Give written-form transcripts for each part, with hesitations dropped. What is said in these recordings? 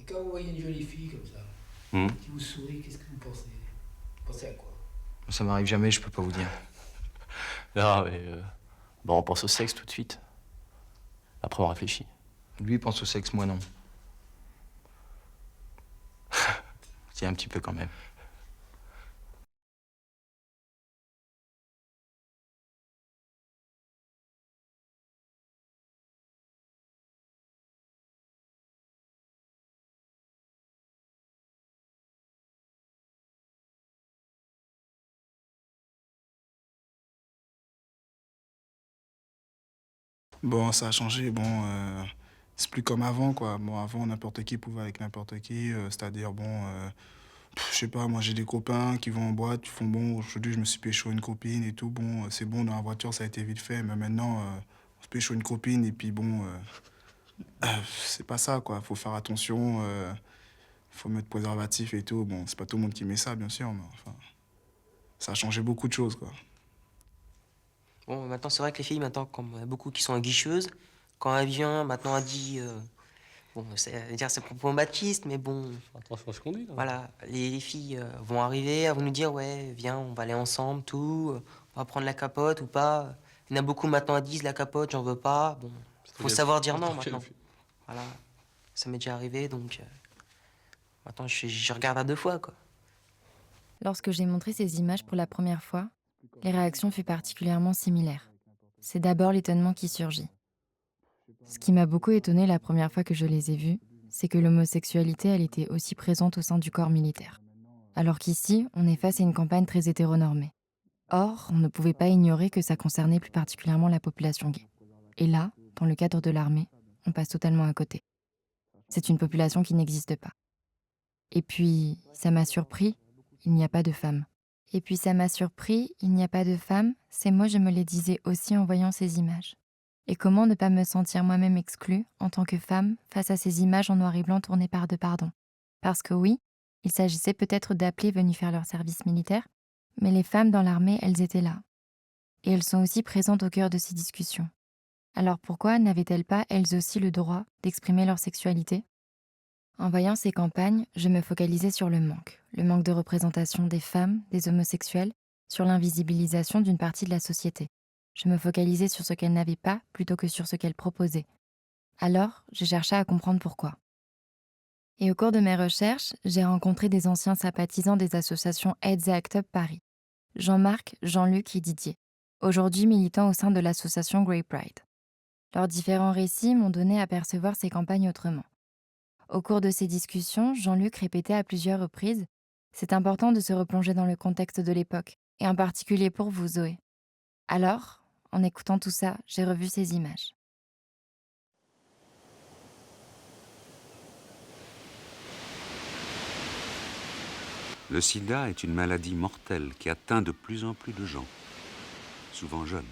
Et quand vous voyez une jolie fille comme ça, Hmm. qui vous sourit, qu'est-ce que vous pensez? Vous pensez à quoi? Ça m'arrive jamais, je peux pas vous dire. Non, mais bon, on pense au sexe tout de suite. Après, on réfléchit. Lui pense au sexe, moi non. C'est un petit peu quand même. Bon, ça a changé. Bon, c'est plus comme avant, quoi. Bon, avant, n'importe qui pouvait avec n'importe qui. C'est-à-dire, bon, je sais pas, moi, j'ai des copains qui vont en boîte, qui font bon, aujourd'hui, je me suis pécho une copine et tout. Bon, c'est bon, dans la voiture, ça a été vite fait. Mais maintenant, on se pécho une copine et puis bon, c'est pas ça, quoi. Faut faire attention, faut mettre préservatif et tout. Bon, c'est pas tout le monde qui met ça, bien sûr, mais enfin, ça a changé beaucoup de choses, quoi. Bon, maintenant, c'est vrai que les filles, maintenant, comme il y a beaucoup qui sont aguicheuses, quand elle vient, maintenant, elle dit. Bon, c'est propos machistes, mais bon, Attention à ce qu'on dit, là. voilà. Les filles vont arriver, elles vont nous dire, ouais, viens, on va aller ensemble, tout. On va prendre la capote ou pas. Il y en a beaucoup maintenant, elles disent, la capote, j'en veux pas. Bon, faut savoir dire non maintenant. Voilà. Ça m'est déjà arrivé, donc. Maintenant, je regarde à deux fois, quoi. Lorsque j'ai montré ces images pour la première fois, les réactions furent particulièrement similaires. C'est d'abord l'étonnement qui surgit. Ce qui m'a beaucoup étonnée la première fois que je les ai vues, c'est que l'homosexualité, elle était aussi présente au sein du corps militaire. Alors qu'ici, on est face à une campagne très hétéronormée. Or, on ne pouvait pas ignorer que ça concernait plus particulièrement la population gay. Et là, dans le cadre de l'armée, on passe totalement à côté. C'est une population qui n'existe pas. Et puis, ça m'a surpris, il n'y a pas de femmes. Et puis ça m'a surpris, il n'y a pas de femmes, ces mots je me les disais aussi en voyant ces images. Et comment ne pas me sentir moi-même exclue, en tant que femme, face à ces images en noir et blanc tournées par deux pardons. Parce que oui, il s'agissait peut-être d'appelés venus faire leur service militaire, mais les femmes dans l'armée, elles étaient là. Et elles sont aussi présentes au cœur de ces discussions. Alors pourquoi n'avaient-elles pas, elles aussi, le droit d'exprimer leur sexualité ? En voyant ces campagnes, je me focalisais sur le manque de représentation des femmes, des homosexuels, sur l'invisibilisation d'une partie de la société. Je me focalisais sur ce qu'elles n'avaient pas plutôt que sur ce qu'elles proposaient. Alors, je cherchais à comprendre pourquoi. Et au cours de mes recherches, j'ai rencontré des anciens sympathisants des associations AIDS et ACT UP Paris, Jean-Marc, Jean-Luc et Didier, aujourd'hui militants au sein de l'association Grey Pride. Leurs différents récits m'ont donné à percevoir ces campagnes autrement. Au cours de ces discussions, Jean-Luc répétait à plusieurs reprises « C'est important de se replonger dans le contexte de l'époque, et en particulier pour vous, Zoé. » Alors, en écoutant tout ça, j'ai revu ces images. Le sida est une maladie mortelle qui atteint de plus en plus de gens, souvent jeunes.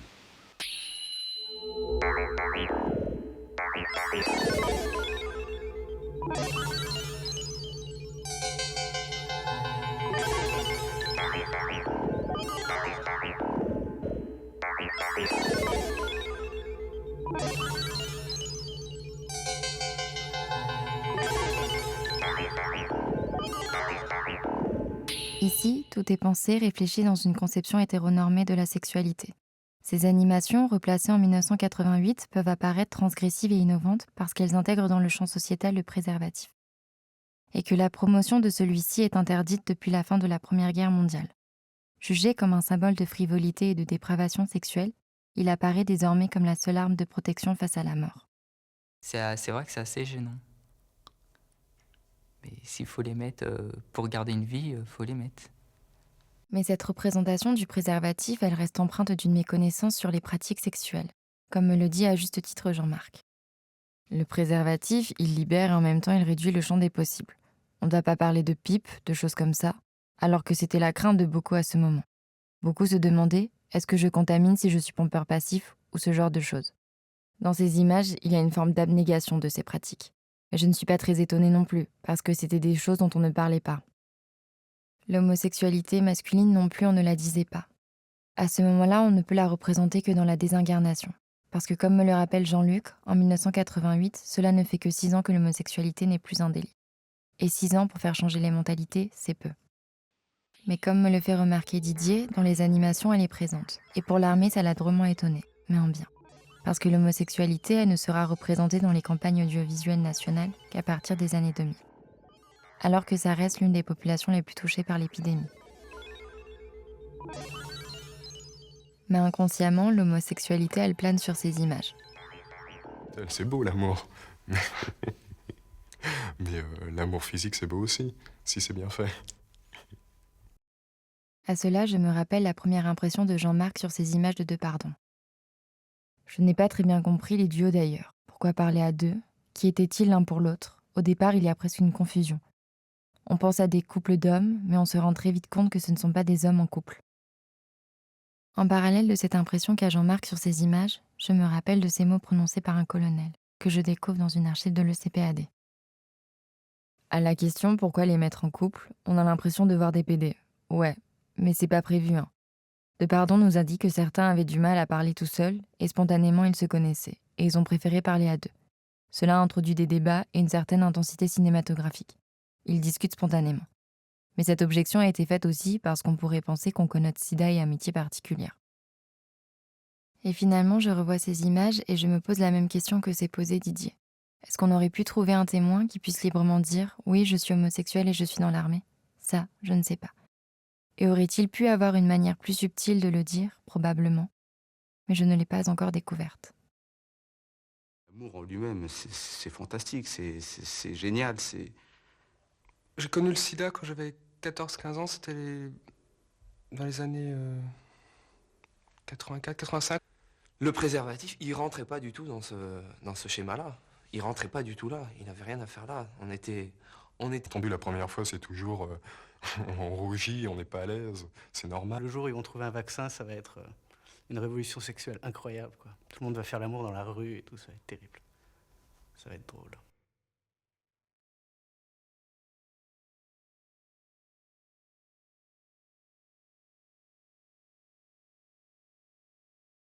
Ici, tout est pensé, réfléchi dans une conception hétéronormée de la sexualité. Ces animations, replacées en 1988, peuvent apparaître transgressives et innovantes parce qu'elles intègrent dans le champ sociétal le préservatif. Et que la promotion de celui-ci est interdite depuis la fin de la Première Guerre mondiale. Jugé comme un symbole de frivolité et de dépravation sexuelle, il apparaît désormais comme la seule arme de protection face à la mort. C'est vrai que c'est assez gênant. Mais s'il faut les mettre pour garder une vie, faut les mettre. Mais cette représentation du préservatif, elle reste empreinte d'une méconnaissance sur les pratiques sexuelles, comme me le dit à juste titre Jean-Marc. Le préservatif, il libère et en même temps il réduit le champ des possibles. On ne va pas parler de pipe, de choses comme ça, alors que c'était la crainte de beaucoup à ce moment. Beaucoup se demandaient, est-ce que je contamine si je suis pompeur passif, ou ce genre de choses. Dans ces images, il y a une forme d'abnégation de ces pratiques. Mais je ne suis pas très étonnée non plus, parce que c'était des choses dont on ne parlait pas. L'homosexualité masculine non plus, on ne la disait pas. À ce moment-là, on ne peut la représenter que dans la désincarnation. Parce que comme me le rappelle Jean-Luc, en 1988, cela ne fait que 6 ans que l'homosexualité n'est plus un délit. Et 6 ans pour faire changer les mentalités, c'est peu. Mais comme me le fait remarquer Didier, dans les animations, elle est présente. Et pour l'armée, ça l'a drôlement étonné, mais en bien. Parce que l'homosexualité, elle ne sera représentée dans les campagnes audiovisuelles nationales qu'à partir des années 2000. Alors que ça reste l'une des populations les plus touchées par l'épidémie. Mais inconsciemment, l'homosexualité, elle plane sur ces images. C'est beau l'amour. Mais l'amour physique, c'est beau aussi, si c'est bien fait. À cela, je me rappelle la première impression de Jean-Marc sur ces images de Depardon. Je n'ai pas très bien compris les duos d'ailleurs. Pourquoi parler à deux? Qui étaient-ils l'un pour l'autre? Au départ, il y a presque une confusion. On pense à des couples d'hommes, mais on se rend très vite compte que ce ne sont pas des hommes en couple. En parallèle de cette impression qu'a Jean-Marc sur ces images, je me rappelle de ces mots prononcés par un colonel, que je découvre dans une archive de l'ECPAD. À la question « Pourquoi les mettre en couple ?», on a l'impression de voir des PD. Ouais, mais c'est pas prévu, hein. Depardon nous a dit que certains avaient du mal à parler tout seuls, et spontanément ils se connaissaient, et ils ont préféré parler à deux. Cela introduit des débats et une certaine intensité cinématographique. Ils discutent spontanément. Mais cette objection a été faite aussi parce qu'on pourrait penser qu'on connote sida et amitié particulière. Et finalement, je revois ces images et je me pose la même question que s'est posée Didier. Est-ce qu'on aurait pu trouver un témoin qui puisse librement dire « Oui, je suis homosexuel et je suis dans l'armée » ? Ça, je ne sais pas. Et aurait-il pu avoir une manière plus subtile de le dire ? Probablement. Mais je ne l'ai pas encore découverte. L'amour en lui-même, c'est fantastique, c'est génial, J'ai connu le sida quand j'avais 14-15 ans, c'était dans les années 84-85. Le préservatif, il rentrait pas du tout dans ce schéma-là. Il rentrait pas du tout là, il n'avait rien à faire là. On était... Entendu la première fois, c'est toujours on rougit, on n'est pas à l'aise, c'est normal. Le jour où ils vont trouver un vaccin, ça va être une révolution sexuelle incroyable, quoi. Tout le monde va faire l'amour dans la rue et tout, ça va être terrible. Ça va être drôle.